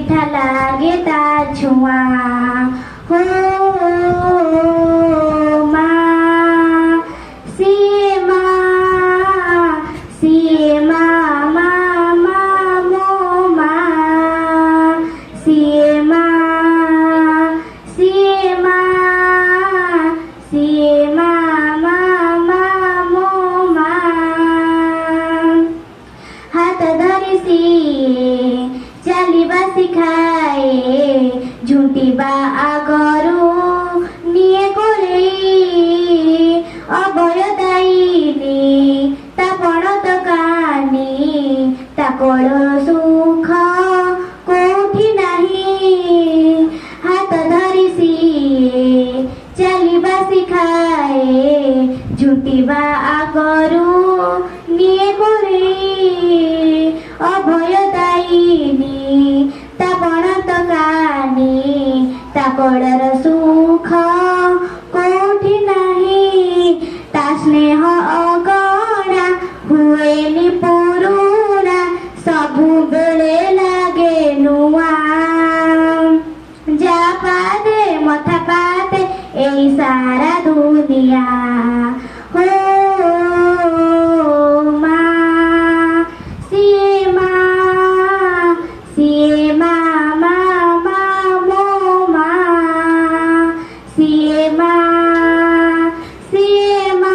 মিঠা লাগে তার ছোঁয়া হো মা সিয়ে মা সিয়ে মা মা মা মো মা সিয়ে মা সিয়ে মা সিয়ে মা মা মা মো মা হাত ধরে সিয়ে চালিবা শিখায়ে ঝুঁটিবা আগরু নিয়ে করে অবয় দায়িনী তা পড়ত কানি তা কর সুখ কোঠি নাহি হাত ধরি সিয়ে চালিবা শিখায়ে ঝুঁটিবা আগরু নিয়ে করে অভয় দায়িনী তা পড়ত কানি তা কড়র সুখ কোঠি নাহি তা স্নেহ অগণা ହୁଏନି ପୁରୁଣା ସବୁବେଳେ ଲାଗେ ନୂଆ ଯା ପାଦେ ମଥା ପାଦେ ଏଇ ସାରା ଦୁନିଆ ହୋ ମା ସିଏ ମା ସିଏ ମା ମା ମା ମୋ ମା ସିଏ ମା ସିଏ ମା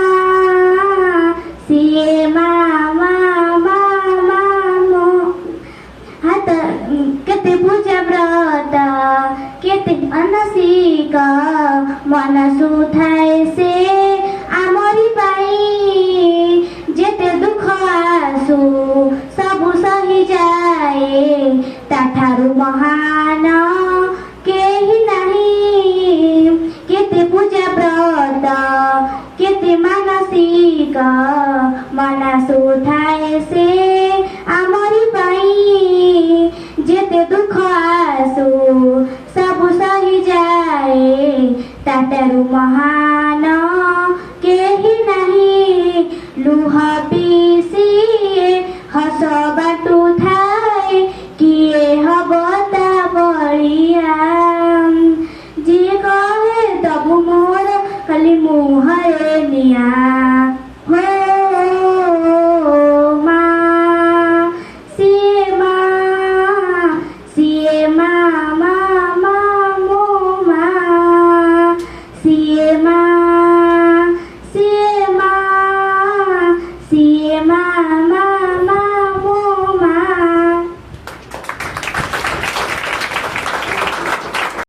ସିଏ ମା ମା ମା ମା ମୋ ହାତ କେତେ ପୂଜା ବ୍ରତ କେତେ ମାନସିକ ମନ ସୁଥାଏ ସେ ଆମରି ପାଇଁ ଯେତେ ଦୁଃଖ ଆସୁ ସବୁ ସହିଯାଏ ତାଠାରୁ ମହାନ କେହି ନାହିଁ କେତେ ପୂଜା ବ୍ରତ କେତେ ମାନସିକ ମନ ସୁଥାଏ ସେ ଆମରି ପାଇଁ ଯେତେ ଦୁଃଖ ଆସୁ ସବୁ ସହିଯାଏ ତାଠାରୁ ମହାନ କେହି ନାହିଁ ଲୁହ ପିସିଏ ହସ ବାଟୁଥାଏ କିଏ ହବ ତା ବଳିଆ ଯିଏ କହେ ଦବୁ ମୋର ଖାଲି ମୁହଁରେ ନିଆଁ ହୋ ମା ସିଏ ମା ସିଏ ମା ମା ମା ମୋ ମା ସିଏ ମା ସିଏ ମା ସିଏ ମା ମା